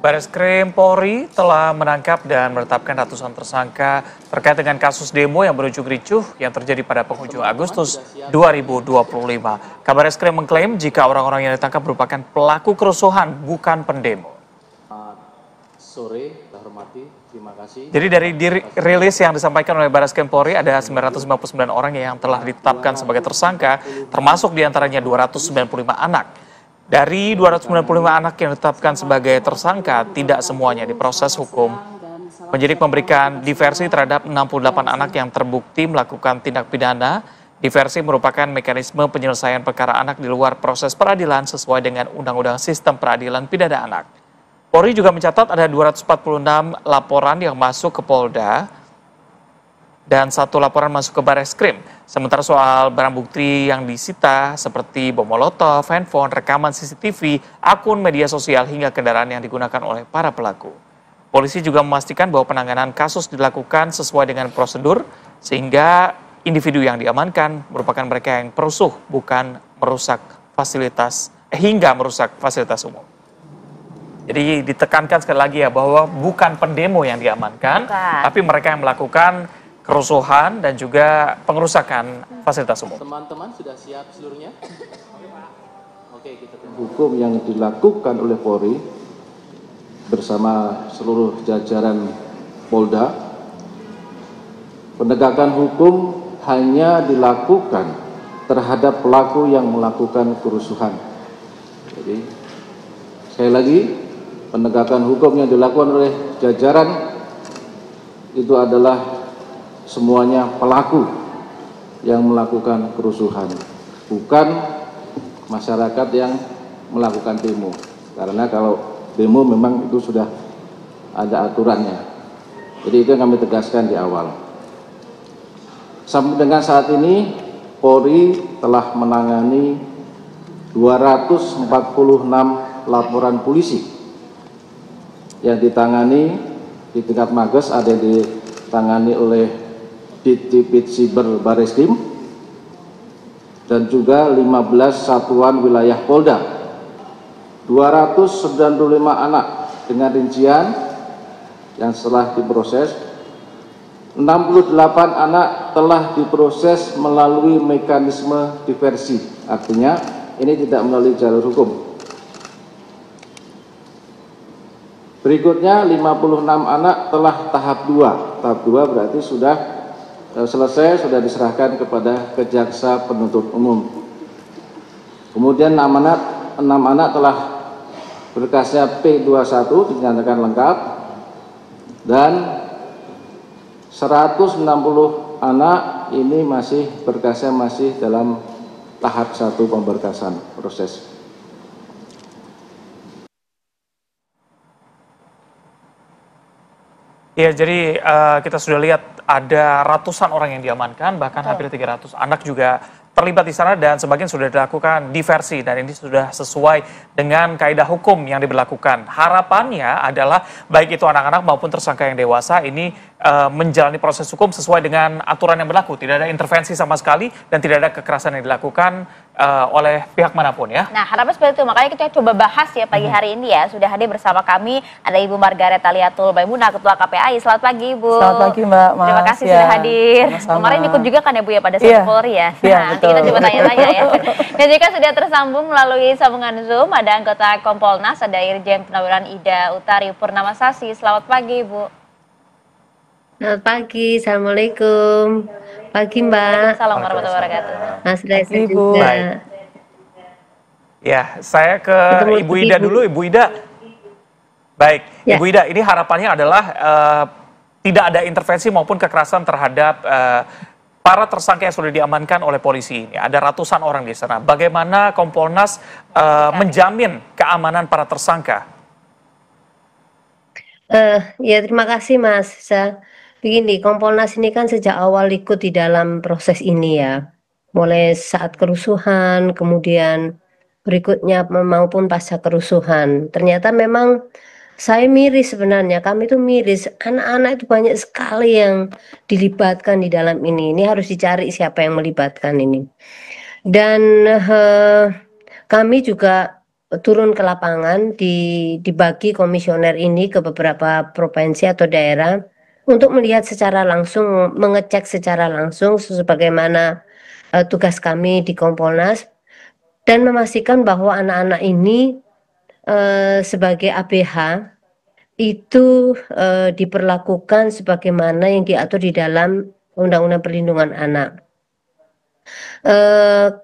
Bareskrim Polri telah menangkap dan menetapkan ratusan tersangka terkait dengan kasus demo yang berujung ricuh yang terjadi pada penghujung Agustus 2025. Kabar Eskrim mengklaim jika orang-orang yang ditangkap merupakan pelaku kerusuhan, bukan pendemo. Sore, hormati, terima kasih. Jadi dari rilis yang disampaikan oleh Bareskrim Polri ada 959 orang yang telah ditetapkan sebagai tersangka, termasuk diantaranya 295 anak. Dari 295 anak yang ditetapkan sebagai tersangka, tidak semuanya diproses hukum. Penyidik memberikan diversi terhadap 68 anak yang terbukti melakukan tindak pidana. Diversi merupakan mekanisme penyelesaian perkara anak di luar proses peradilan sesuai dengan Undang-Undang Sistem Peradilan Pidana Anak. Polri juga mencatat ada 246 laporan yang masuk ke Polda dan 1 laporan masuk ke Bareskrim. Sementara soal barang bukti yang disita seperti bom molotov, handphone, rekaman CCTV, akun media sosial hingga kendaraan yang digunakan oleh para pelaku. Polisi juga memastikan bahwa penanganan kasus dilakukan sesuai dengan prosedur sehingga individu yang diamankan merupakan mereka yang perusuh, bukan merusak fasilitas hingga merusak fasilitas umum. Jadi ditekankan sekali lagi ya bahwa bukan pendemo yang diamankan, tapi mereka yang melakukan kerusuhan dan juga pengerusakan fasilitas umum. Teman-teman sudah siap seluruhnya? Oke, kita hukum yang dilakukan oleh Polri bersama seluruh jajaran Polda, penegakan hukum hanya dilakukan terhadap pelaku yang melakukan kerusuhan. Jadi, sekali lagi, penegakan hukum yang dilakukan oleh jajaran itu adalah semuanya pelaku yang melakukan kerusuhan, bukan masyarakat yang melakukan demo. Karena kalau demo memang itu sudah ada aturannya. Jadi itu yang kami tegaskan di awal. Sampai dengan saat ini, Polri telah menangani 246 laporan polisi yang ditangani di tingkat Mabes, ada yang ditangani oleh Ditipid Siber Bareskrim dan juga 15 satuan wilayah Polda. 295 anak dengan rincian yang setelah diproses, 68 anak telah diproses melalui mekanisme diversi. Artinya ini tidak melalui jalur hukum. Berikutnya 56 anak telah tahap 2. Tahap 2 berarti sudah selesai, sudah diserahkan kepada Kejaksa Penuntut Umum. Kemudian 6 anak telah berkasnya P21 dinyatakan lengkap, dan 160 anak ini masih berkasnya masih dalam tahap 1 pemberkasan proses. Ya, jadi kita sudah lihat ada ratusan orang yang diamankan, bahkan hampir 300 anak juga terlibat di sana dan sebagian sudah dilakukan diversi dan ini sudah sesuai dengan kaidah hukum yang diberlakukan. Harapannya adalah baik itu anak-anak maupun tersangka yang dewasa ini menjalani proses hukum sesuai dengan aturan yang berlaku. Tidak ada intervensi sama sekali dan tidak ada kekerasan yang dilakukan oleh pihak manapun ya. Nah, harapan seperti itu. Makanya kita coba bahas ya pagi hari ini ya. Sudah hadir bersama kami ada Ibu Margaret Aliatul Baimunah, Ketua KPAI. Selamat pagi, Ibu. Selamat pagi, Mbak. Terima kasih sudah hadir. Sama-sama. Kemarin ikut juga kan ya, Bu ya, pada saat Polri ya. Iya, Nah, nanti kita coba tanya-tanya ya. Dan juga sudah tersambung melalui sambungan Zoom ada anggota Kompolnas, ada Irjen Purnawiran Ida Utari Purnamasasi. Selamat pagi, Ibu. Selamat pagi, Assalamualaikum. Pagi, Mbak. Assalamualaikum warahmatullahi wabarakatuh. Mas Reza Ibu. juga. Baik. Ya, saya ke Ibu Ida dulu, Ibu Ida. Baik, Ya. Ibu Ida, ini harapannya adalah tidak ada intervensi maupun kekerasan terhadap para tersangka yang sudah diamankan oleh polisi ini. Ada ratusan orang di sana. Bagaimana Kompolnas menjamin keamanan para tersangka? Ya, terima kasih, Mas. Begini, Kompolnas ini kan sejak awal ikut di dalam proses ini ya. Mulai saat kerusuhan, kemudian berikutnya maupun pasca kerusuhan. Ternyata memang saya miris sebenarnya, kami itu miris. Anak-anak itu banyak sekali yang dilibatkan di dalam ini. Ini harus dicari siapa yang melibatkan ini. Dan kami juga turun ke lapangan, dibagi komisioner ini ke beberapa provinsi atau daerah untuk melihat secara langsung, mengecek secara langsung sebagaimana tugas kami di Kompolnas, dan memastikan bahwa anak-anak ini sebagai ABH itu diperlakukan sebagaimana yang diatur di dalam Undang-Undang Perlindungan Anak.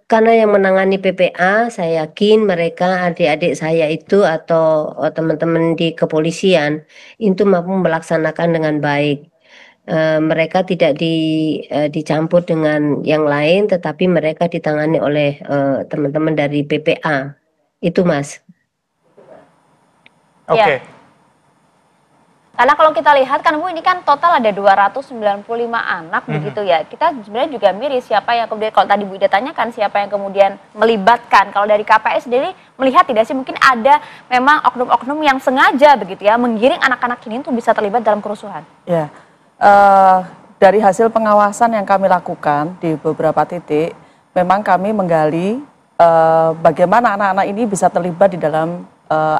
Karena yang menangani PPA, saya yakin mereka adik-adik saya itu atau teman-teman di kepolisian itu mampu melaksanakan dengan baik. Mereka tidak dicampur dengan yang lain, tetapi mereka ditangani oleh teman-teman dari PPA. Itu, Mas. Oke. Ya. Karena kalau kita lihat kan Bu, ini kan total ada 295 anak begitu ya. Kita sebenarnya juga miris siapa yang kemudian, kalau tadi Bu Ida tanyakan siapa yang kemudian melibatkan. Kalau dari KPS sendiri melihat tidak sih mungkin ada memang oknum-oknum yang sengaja begitu ya menggiring anak-anak ini untuk bisa terlibat dalam kerusuhan? Ya, dari hasil pengawasan yang kami lakukan di beberapa titik, memang kami menggali bagaimana anak-anak ini bisa terlibat di dalam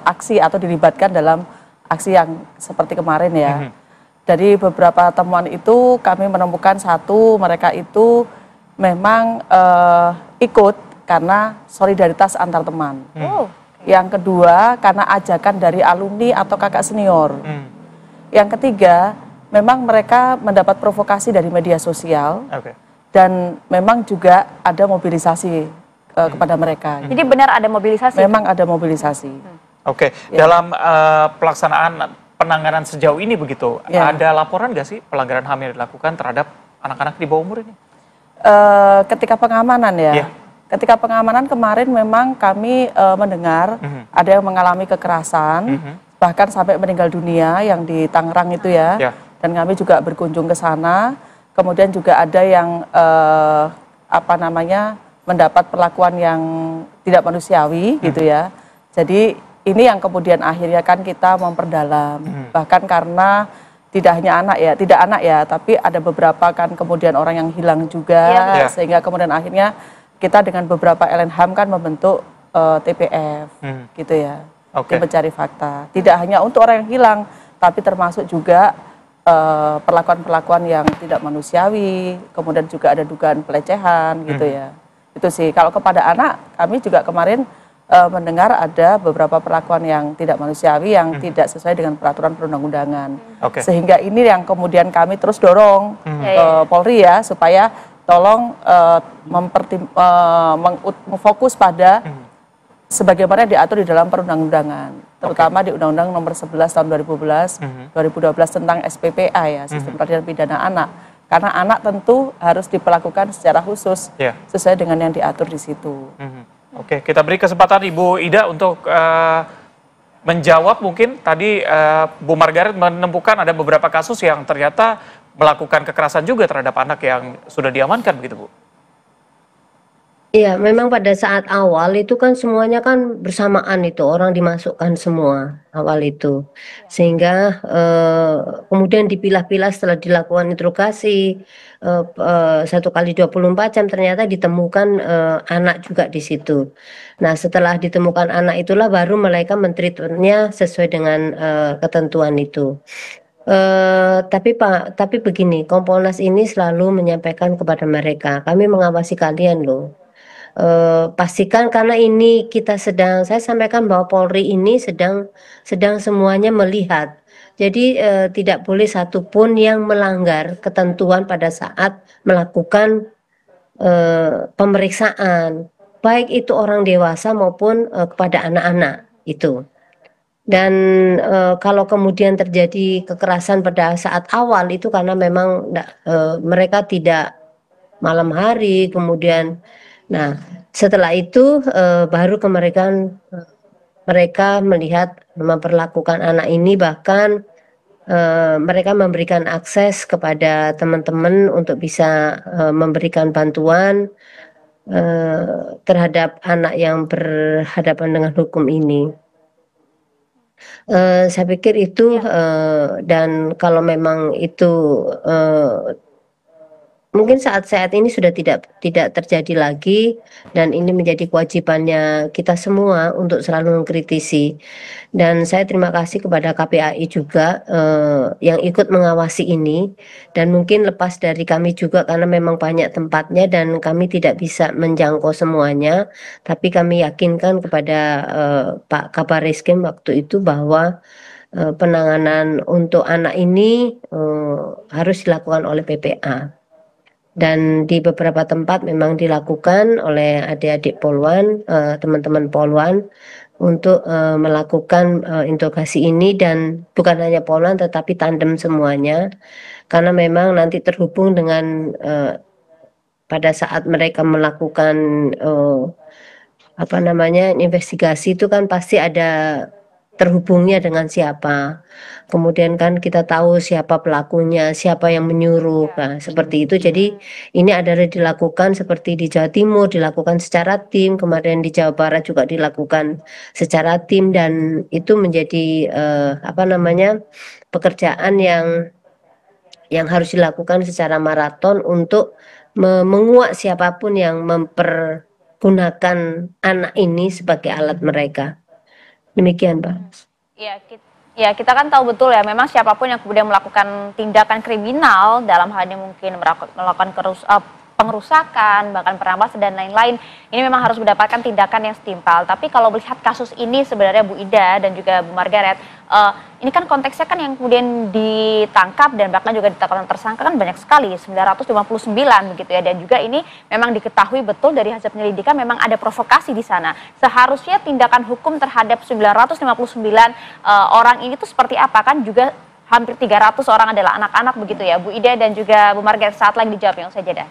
aksi atau dilibatkan dalam aksi yang seperti kemarin ya. Dari beberapa temuan itu kami menemukan satu, mereka itu memang ikut karena solidaritas antar teman. Yang kedua karena ajakan dari alumni atau kakak senior. Yang ketiga memang mereka mendapat provokasi dari media sosial. Dan memang juga ada mobilisasi kepada mereka. Jadi benar ada mobilisasi? Memang ada mobilisasi. Oke, dalam pelaksanaan penanganan sejauh ini begitu, ada laporan nggak sih pelanggaran HAM yang dilakukan terhadap anak-anak di bawah umur ini? Ketika pengamanan ya, ketika pengamanan kemarin memang kami mendengar ada yang mengalami kekerasan, bahkan sampai meninggal dunia yang di Tangerang itu ya, dan kami juga berkunjung ke sana, kemudian juga ada yang mendapat perlakuan yang tidak manusiawi gitu ya, jadi ini yang kemudian akhirnya kan kita memperdalam, bahkan karena tidak hanya anak ya, tapi ada beberapa kan kemudian orang yang hilang juga, sehingga kemudian akhirnya kita dengan beberapa LNHAM kan membentuk TPF, gitu ya, tim pencari fakta. Tidak hanya untuk orang yang hilang, tapi termasuk juga perlakuan-perlakuan yang tidak manusiawi, kemudian juga ada dugaan pelecehan, gitu ya. Itu sih, kalau kepada anak, kami juga kemarin mendengar ada beberapa perlakuan yang tidak manusiawi yang tidak sesuai dengan peraturan perundang-undangan. Sehingga ini yang kemudian kami terus dorong ke Polri ya, supaya tolong fokus pada sebagaimana diatur di dalam perundang-undangan, terutama di Undang-Undang Nomor 11 Tahun 2012 tentang SPPA ya, Sistem Peradilan Pidana Anak. Karena anak tentu harus diperlakukan secara khusus sesuai dengan yang diatur di situ. Oke, kita beri kesempatan Ibu Ida untuk menjawab. Mungkin tadi Bu Margaret menemukan ada beberapa kasus yang ternyata melakukan kekerasan juga terhadap anak yang sudah diamankan begitu, Bu? Iya, memang pada saat awal itu kan semuanya kan bersamaan itu, orang dimasukkan semua awal itu. Sehingga kemudian dipilah-pilah setelah dilakukan interogasi 1 kali 24 jam ternyata ditemukan anak juga di situ. Nah, setelah ditemukan anak itulah baru mereka mentreatmentnya sesuai dengan ketentuan itu. Tapi begini, Kompolnas ini selalu menyampaikan kepada mereka, kami mengawasi kalian loh. Pastikan karena ini saya sampaikan bahwa Polri ini sedang semuanya melihat. Jadi tidak boleh satupun yang melanggar ketentuan pada saat melakukan pemeriksaan, baik itu orang dewasa maupun kepada anak-anak itu. Dan kalau kemudian terjadi kekerasan pada saat awal itu karena memang mereka tidak malam hari, kemudian setelah itu baru mereka melihat memperlakukan anak ini, bahkan mereka memberikan akses kepada teman-teman untuk bisa memberikan bantuan terhadap anak yang berhadapan dengan hukum ini. Saya pikir itu dan kalau memang itu mungkin saat-saat ini sudah tidak terjadi lagi, dan ini menjadi kewajibannya kita semua untuk selalu mengkritisi. Dan saya terima kasih kepada KPAI juga yang ikut mengawasi ini, dan mungkin lepas dari kami juga karena memang banyak tempatnya dan kami tidak bisa menjangkau semuanya, tapi kami yakinkan kepada Pak Kabariskim waktu itu bahwa penanganan untuk anak ini harus dilakukan oleh PPA. Dan di beberapa tempat memang dilakukan oleh adik-adik Polwan, teman-teman Polwan untuk melakukan interogasi ini, dan bukan hanya Polwan tetapi tandem semuanya, karena memang nanti terhubung dengan pada saat mereka melakukan investigasi itu kan pasti ada terhubungnya dengan siapa. Kemudian kan kita tahu siapa pelakunya, siapa yang menyuruh, nah, seperti itu. Jadi ini adalah dilakukan seperti di Jawa Timur, dilakukan secara tim, kemarin di Jawa Barat juga dilakukan secara tim, dan itu menjadi pekerjaan yang harus dilakukan secara maraton untuk menguak siapapun yang mempergunakan anak ini sebagai alat mereka. Demikian, Pak. Ya, kita kan tahu betul ya, memang siapapun yang kemudian melakukan tindakan kriminal, dalam hal ini mungkin melakukan pengerusakan, bahkan perampasan dan lain-lain, ini memang harus mendapatkan tindakan yang setimpal. Tapi kalau melihat kasus ini sebenarnya Bu Ida dan juga Bu Margaret, ini kan konteksnya kan yang kemudian ditangkap dan bahkan juga ditetapkan tersangka kan banyak sekali, 959 begitu ya. Dan juga ini memang diketahui betul dari hasil penyelidikan memang ada provokasi di sana. Seharusnya tindakan hukum terhadap 959 orang ini tuh seperti apa, kan juga hampir 300 orang adalah anak-anak begitu ya Bu Ida dan juga Bu Margaret. Saat lagi dijawab yang saya jeda.